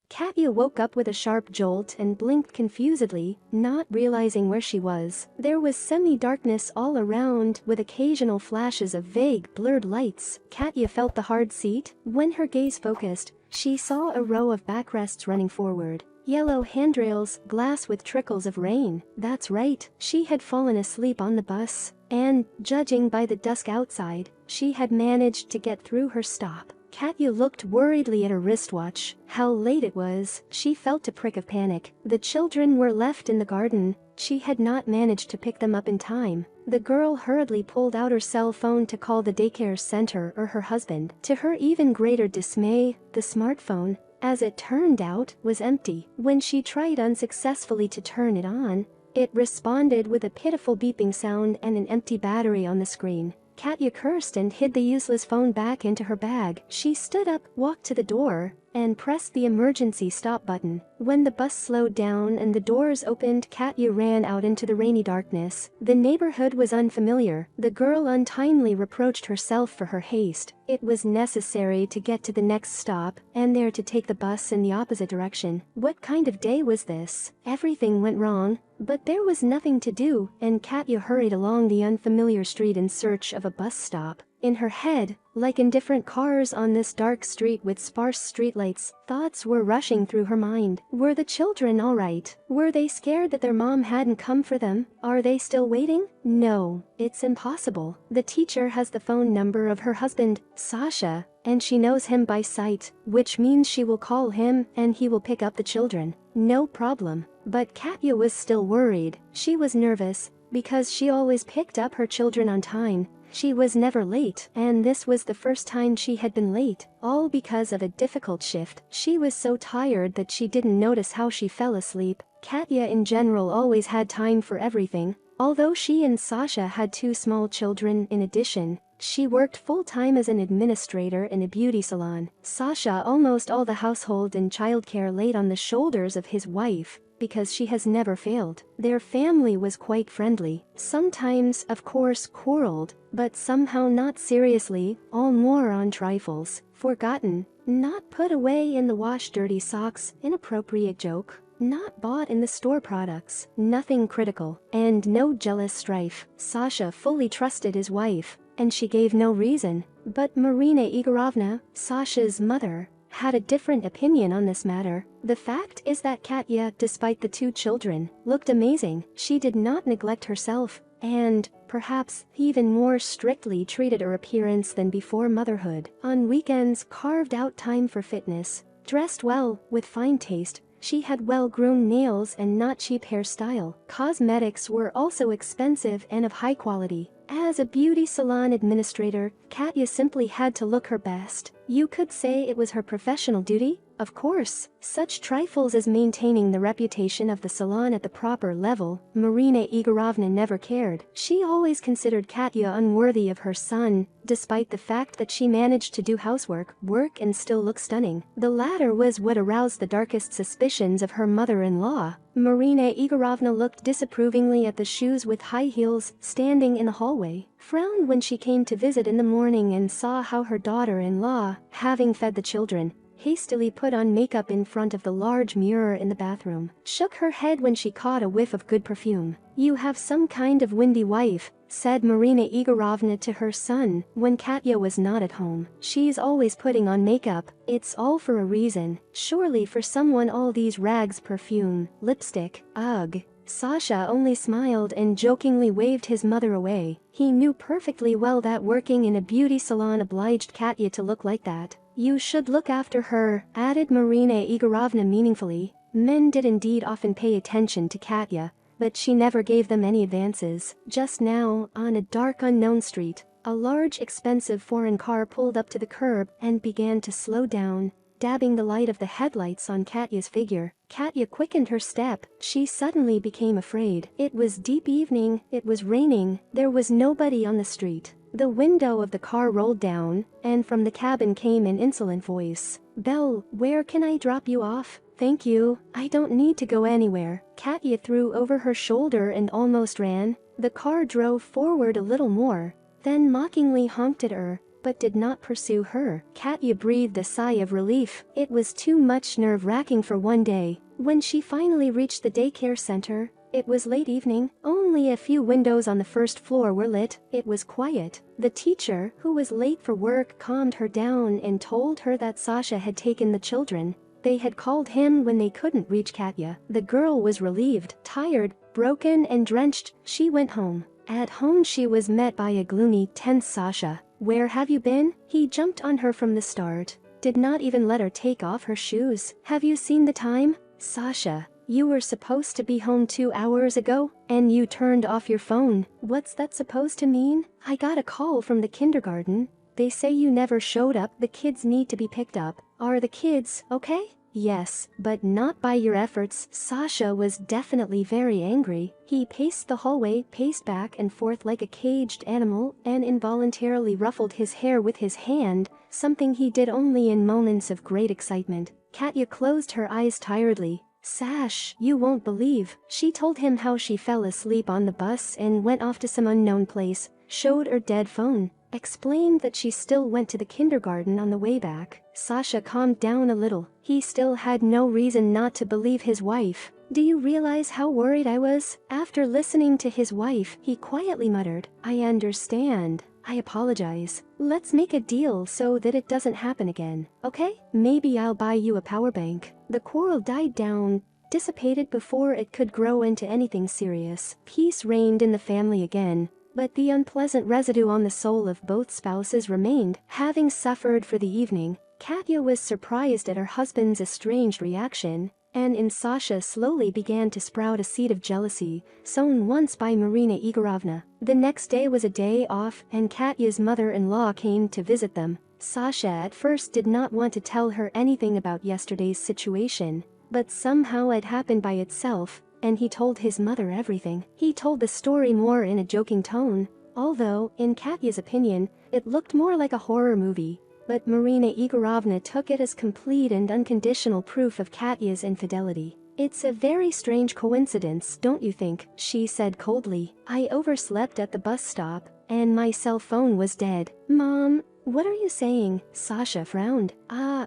Katya woke up with a sharp jolt and blinked confusedly, not realizing where she was. There was semi-darkness all around, with occasional flashes of vague, blurred lights. Katya felt the hard seat. When her gaze focused, she saw a row of backrests running forward. Yellow handrails, glass with trickles of rain. That's right, she had fallen asleep on the bus. And, judging by the dusk outside, she had managed to get through her stop. Katya looked worriedly at her wristwatch. How late it was. She felt a prick of panic. The children were left in the garden. She had not managed to pick them up in time. The girl hurriedly pulled out her cell phone to call the daycare center or her husband. To her even greater dismay, the smartphone, as it turned out, was empty. When she tried unsuccessfully to turn it on, it responded with a pitiful beeping sound and an empty battery on the screen. Katya cursed and hid the useless phone back into her bag. She stood up, walked to the door, and pressed the emergency stop button. When the bus slowed down and the doors opened, Katya ran out into the rainy darkness. The neighborhood was unfamiliar. The girl untimely reproached herself for her haste. It was necessary to get to the next stop, and there to take the bus in the opposite direction. What kind of day was this? Everything went wrong, but there was nothing to do, and Katya hurried along the unfamiliar street in search of a bus stop. In her head, like in different cars on this dark street with sparse streetlights, thoughts were rushing through her mind. Were the children all right? Were they scared that their mom hadn't come for them? Are they still waiting? No, it's impossible. The teacher has the phone number of her husband, Sasha, and she knows him by sight, which means she will call him and he will pick up the children. No problem. But Katya was still worried. She was nervous, because she always picked up her children on time. She was never late, and this was the first time she had been late, all because of a difficult shift. She was so tired that she didn't notice how she fell asleep. Katya in general always had time for everything. Although she and Sasha had 2 small children in addition, she worked full-time as an administrator in a beauty salon. Sasha almost all the household and childcare laid on the shoulders of his wife, because she has never failed. Their family was quite friendly. Sometimes, of course, quarreled, but somehow not seriously, all more on trifles. Forgotten, not put away in the wash dirty socks, inappropriate joke. Not bought in the store products, nothing critical, and no jealous strife. Sasha fully trusted his wife, and she gave no reason. But Marina Igorovna, Sasha's mother, had a different opinion on this matter. The fact is that Katya, despite the 2 children, looked amazing. She did not neglect herself, and, perhaps, even more strictly treated her appearance than before motherhood. On weekends, carved out time for fitness, dressed well, with fine taste. She had well-groomed nails and not cheap hairstyle. Cosmetics were also expensive and of high quality. As a beauty salon administrator, Katya simply had to look her best. You could say it was her professional duty. Of course, such trifles as maintaining the reputation of the salon at the proper level, Marina Igorovna never cared. She always considered Katya unworthy of her son, despite the fact that she managed to do housework, work and still look stunning. The latter was what aroused the darkest suspicions of her mother-in-law. Marina Igorovna looked disapprovingly at the shoes with high heels standing in the hallway, frowned when she came to visit in the morning and saw how her daughter-in-law, having fed the children, hastily put on makeup in front of the large mirror in the bathroom, shook her head when she caught a whiff of good perfume. "You have some kind of windy wife," said Marina Igorovna to her son when Katya was not at home. "She's always putting on makeup. It's all for a reason. Surely for someone all these rags, perfume, lipstick, ugh." Sasha only smiled and jokingly waved his mother away. He knew perfectly well that working in a beauty salon obliged Katya to look like that. "You should look after her," added Marina Igorovna meaningfully. Men did indeed often pay attention to Katya, but she never gave them any advances. Just now, on a dark unknown street, a large expensive foreign car pulled up to the curb and began to slow down, dabbing the light of the headlights on Katya's figure. Katya quickened her step. She suddenly became afraid. It was deep evening, it was raining, there was nobody on the street. The window of the car rolled down, and from the cabin came an insolent voice. "Belle, where can I drop you off? Thank you, I don't need to go anywhere." Katya threw over her shoulder and almost ran. The car drove forward a little more, then mockingly honked at her. but did not pursue her. Katya breathed a sigh of relief. It was too much nerve-wracking for one day. When she finally reached the daycare center, it was late evening. Only a few windows on the first floor were lit. It was quiet. The teacher, who was late for work, calmed her down and told her that Sasha had taken the children. They had called him when they couldn't reach Katya. The girl was relieved. Tired, broken and drenched, she went home. At home she was met by a gloomy, tense Sasha. "Where have you been?" He jumped on her from the start. Did not even let her take off her shoes. "Have you seen the time?" "Sasha, you were supposed to be home 2 hours ago, and you turned off your phone." "What's that supposed to mean?" "I got a call from the kindergarten. They say you never showed up. The kids need to be picked up." "Are the kids okay?" "Yes, but not by your efforts." Sasha was definitely very angry. He paced the hallway, paced back and forth like a caged animal, and involuntarily ruffled his hair with his hand, something he did only in moments of great excitement. Katya closed her eyes tiredly. "Sash, you won't believe." She told him how she fell asleep on the bus and went off to some unknown place, showed her dead phone, explained that she still went to the kindergarten on the way back. Sasha calmed down a little. He still had no reason not to believe his wife. "Do you realize how worried I was?" After listening to his wife, he quietly muttered, "I understand. I apologize. Let's make a deal so that it doesn't happen again, okay? Maybe I'll buy you a power bank." The quarrel died down, dissipated before it could grow into anything serious. Peace reigned in the family again, but the unpleasant residue on the soul of both spouses remained. Having suffered for the evening, Katya was surprised at her husband's estranged reaction, and in Sasha slowly began to sprout a seed of jealousy, sown once by Marina Igorovna. The next day was a day off, and Katya's mother-in-law came to visit them. Sasha at first did not want to tell her anything about yesterday's situation, but somehow it happened by itself, and he told his mother everything. He told the story more in a joking tone, although, in Katya's opinion, it looked more like a horror movie. But Marina Igorovna took it as complete and unconditional proof of Katya's infidelity. "It's a very strange coincidence, don't you think?" she said coldly. "I overslept at the bus stop, and my cell phone was dead." "Mom, what are you saying?" Sasha frowned.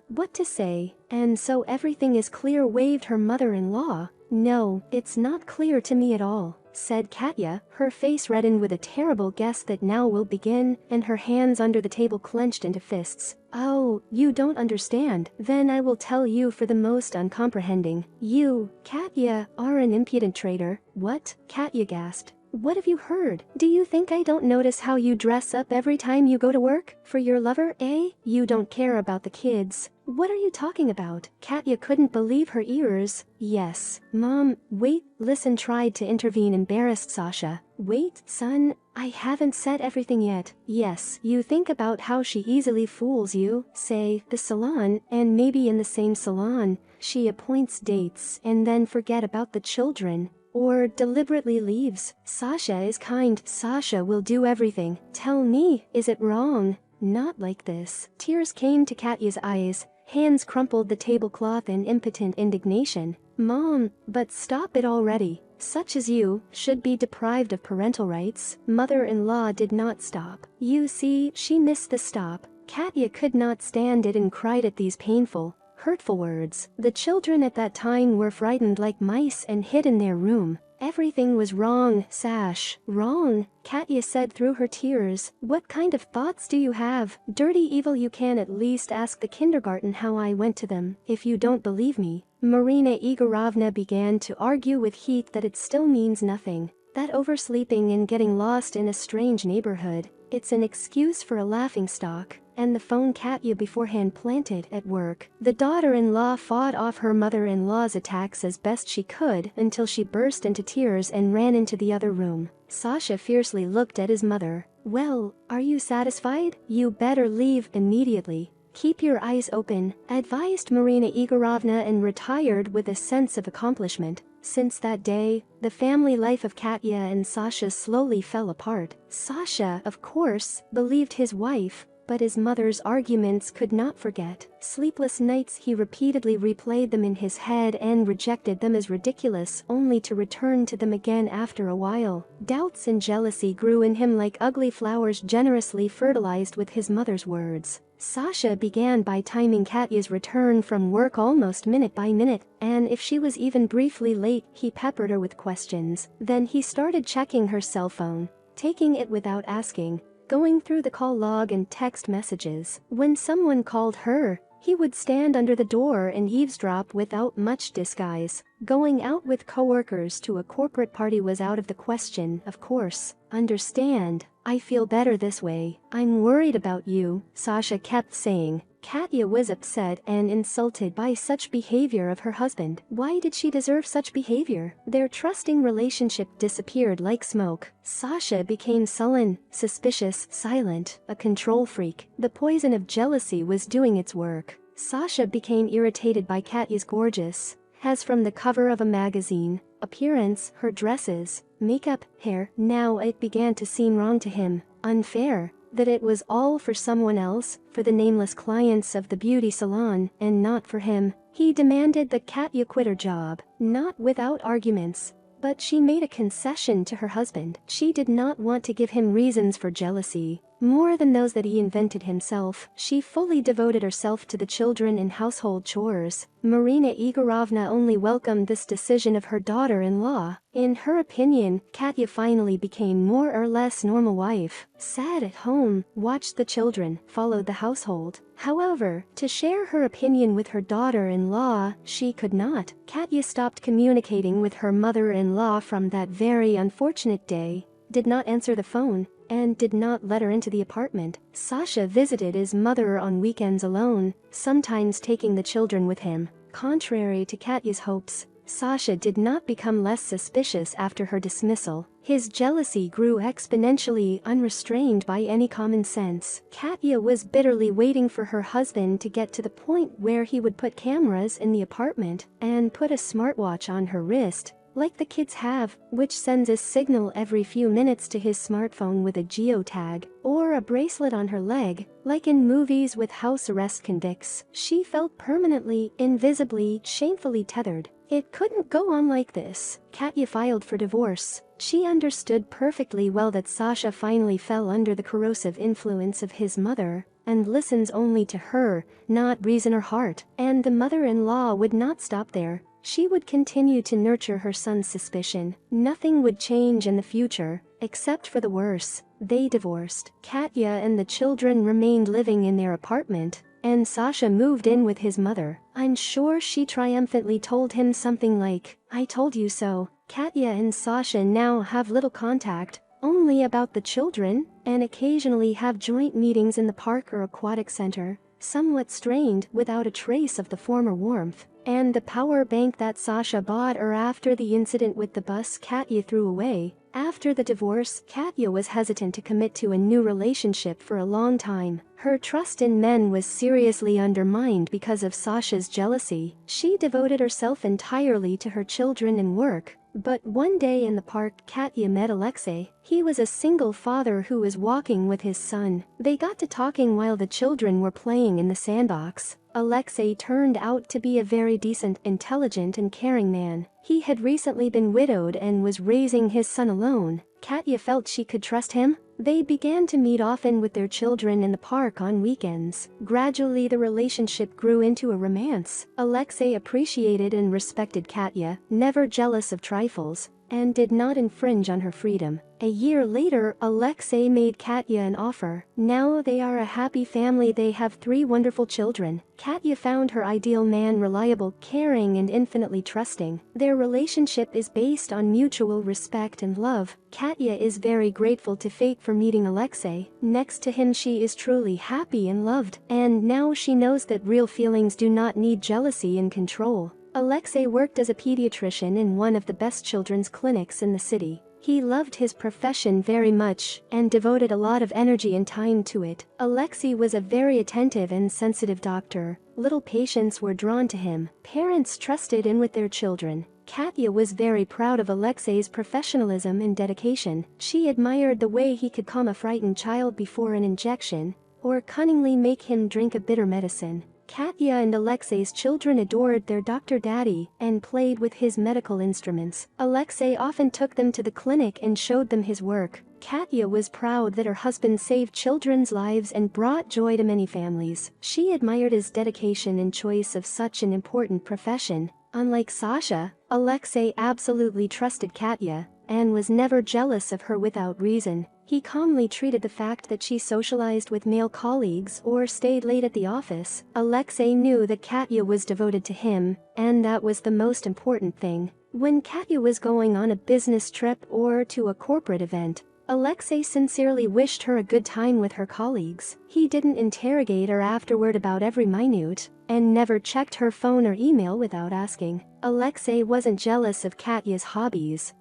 What to say? "And so everything is clear," waved her mother-in-law. "No, it's not clear to me at all," said Katya, her face reddened with a terrible guess that now will begin, and her hands under the table clenched into fists. "Oh, you don't understand. Then I will tell you for the most uncomprehending. You, Katya, are an impudent traitor." "What?" Katya gasped. "What have you heard? Do you think I don't notice how you dress up every time you go to work? For your lover, eh? You don't care about the kids." "What are you talking about?" Katya couldn't believe her ears. "Yes, Mom, wait, listen," tried to intervene embarrassed Sasha. "Wait, son, I haven't said everything yet." "Yes, you think about how she easily fools you, say, the salon, and maybe in the same salon, she appoints dates and then forget about the children. Or deliberately leaves. Sasha is kind. Sasha will do everything. Tell me, is it wrong?" "Not like this." Tears came to Katya's eyes. Hands crumpled the tablecloth in impotent indignation. "Mom, but stop it already. Such as you should be deprived of parental rights." Mother-in-law did not stop. You see, she missed the stop. Katya could not stand it and cried at these painful, hurtful words. The children at that time were frightened like mice and hid in their room. Everything was wrong, Sash. "Wrong?" Katya said through her tears. "What kind of thoughts do you have? Dirty evil. You can at least ask the kindergarten how I went to them, if you don't believe me." Marina Igorovna began to argue with heat that it still means nothing. That oversleeping and getting lost in a strange neighborhood, it's an excuse for a laughingstock. And the phone Katya beforehand planted at work. The daughter-in-law fought off her mother-in-law's attacks as best she could until she burst into tears and ran into the other room. Sasha fiercely looked at his mother. "Well, are you satisfied? You better leave immediately. Keep your eyes open," advised Marina Igorovna, and retired with a sense of accomplishment. Since that day, the family life of Katya and Sasha slowly fell apart. Sasha, of course, believed his wife, but his mother's arguments could not forget. Sleepless nights he repeatedly replayed them in his head and rejected them as ridiculous, only to return to them again after a while. Doubts and jealousy grew in him like ugly flowers generously fertilized with his mother's words. Sasha began by timing Katya's return from work almost minute by minute, and if she was even briefly late, he peppered her with questions. Then he started checking her cell phone, taking it without asking, going through the call log and text messages. When someone called her, he would stand under the door and eavesdrop without much disguise. Going out with coworkers to a corporate party was out of the question, of course. Understand, I feel better this way. I'm worried about you, Sasha kept saying. Katya was upset and insulted by such behavior of her husband. Why did she deserve such behavior? Their trusting relationship disappeared like smoke. Sasha became sullen, suspicious, silent, a control freak. The poison of jealousy was doing its work. Sasha became irritated by Katya's gorgeous, as from the cover of a magazine, appearance, her dresses, makeup, hair. Now it began to seem wrong to him, unfair, that it was all for someone else, for the nameless clients of the beauty salon, and not for him. He demanded that Katya quit her job, not without arguments. But she made a concession to her husband. She did not want to give him reasons for jealousy, more than those that he invented himself. She fully devoted herself to the children and household chores. Marina Igorovna only welcomed this decision of her daughter-in-law. In her opinion, Katya finally became more or less normal wife, sat at home, watched the children, followed the household. However, to share her opinion with her daughter-in-law, she could not. Katya stopped communicating with her mother-in-law from that very unfortunate day, did not answer the phone, and did not let her into the apartment. Sasha visited his mother on weekends alone, sometimes taking the children with him. Contrary to Katya's hopes, Sasha did not become less suspicious after her dismissal. His jealousy grew exponentially, unrestrained by any common sense. Katya was bitterly waiting for her husband to get to the point where he would put cameras in the apartment and put a smartwatch on her wrist, like the kids have, which sends a signal every few minutes to his smartphone with a geotag, or a bracelet on her leg, like in movies with house arrest convicts. She felt permanently, invisibly, shamefully tethered. It couldn't go on like this. Katya filed for divorce. She understood perfectly well that Sasha finally fell under the corrosive influence of his mother, and listens only to her, not reason or heart. And the mother-in-law would not stop there. She would continue to nurture her son's suspicion. Nothing would change in the future, except for the worse. They divorced. Katya and the children remained living in their apartment, and Sasha moved in with his mother. I'm sure she triumphantly told him something like, "I told you so." Katya and Sasha now have little contact, only about the children, and occasionally have joint meetings in the park or aquatic center, somewhat strained, without a trace of the former warmth. And the power bank that Sasha bought her after the incident with the bus Katya threw away. After the divorce, Katya was hesitant to commit to a new relationship for a long time. Her trust in men was seriously undermined because of Sasha's jealousy. She devoted herself entirely to her children and work. But one day in the park, Katya met Alexei. He was a single father who was walking with his son. They got to talking while the children were playing in the sandbox. Alexei turned out to be a very decent, intelligent and caring man. He had recently been widowed and was raising his son alone. Katya felt she could trust him. They began to meet often with their children in the park on weekends. Gradually the relationship grew into a romance. Alexei appreciated and respected Katya, never jealous of trifles, and did not infringe on her freedom. A year later, Alexei made Katya an offer. Now they are a happy family. They have 3 wonderful children. Katya found her ideal man reliable, caring and infinitely trusting. Their relationship is based on mutual respect and love. Katya is very grateful to fate for meeting Alexei. Next to him she is truly happy and loved. And now she knows that real feelings do not need jealousy and control. Alexei worked as a pediatrician in one of the best children's clinics in the city. He loved his profession very much and devoted a lot of energy and time to it. Alexei was a very attentive and sensitive doctor. Little patients were drawn to him. Parents trusted in with their children. Katya was very proud of Alexei's professionalism and dedication. She admired the way he could calm a frightened child before an injection, or cunningly make him drink a bitter medicine. Katya and Alexei's children adored their Dr. Daddy and played with his medical instruments. Alexei often took them to the clinic and showed them his work. Katya was proud that her husband saved children's lives and brought joy to many families. She admired his dedication and choice of such an important profession. Unlike Sasha, Alexei absolutely trusted Katya and was never jealous of her without reason. He calmly treated the fact that she socialized with male colleagues or stayed late at the office. Alexei knew that Katya was devoted to him, and that was the most important thing. When Katya was going on a business trip or to a corporate event, Alexei sincerely wished her a good time with her colleagues. He didn't interrogate her afterward about every minute, and never checked her phone or email without asking. Alexei wasn't jealous of Katya's hobbies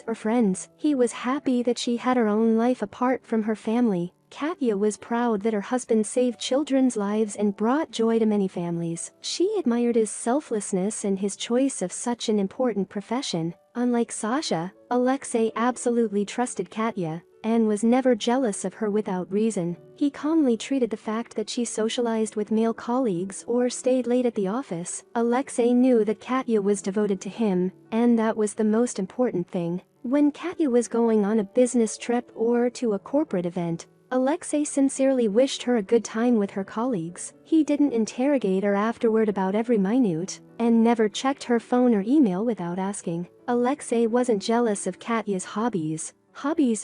or friends. He was happy that she had her own life apart from her family. Katya was proud that her husband saved children's lives and brought joy to many families. She admired his selflessness and his choice of such an important profession. Unlike Sasha, Alexei absolutely trusted Katya and was never jealous of her without reason. He calmly treated the fact that she socialized with male colleagues or stayed late at the office. Alexei knew that Katya was devoted to him, and that was the most important thing. When Katya was going on a business trip or to a corporate event, Alexei sincerely wished her a good time with her colleagues. He didn't interrogate her afterward about every minute, and never checked her phone or email without asking. Alexei wasn't jealous of Katya's hobbies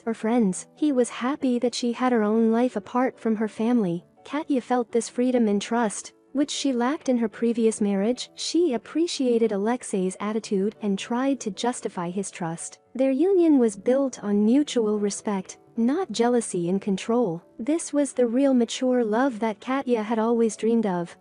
or friends. He was happy that she had her own life apart from her family. Katya felt this freedom and trust, which she lacked in her previous marriage. She appreciated Alexei's attitude and tried to justify his trust. Their union was built on mutual respect, not jealousy and control. This was the real mature love that Katya had always dreamed of.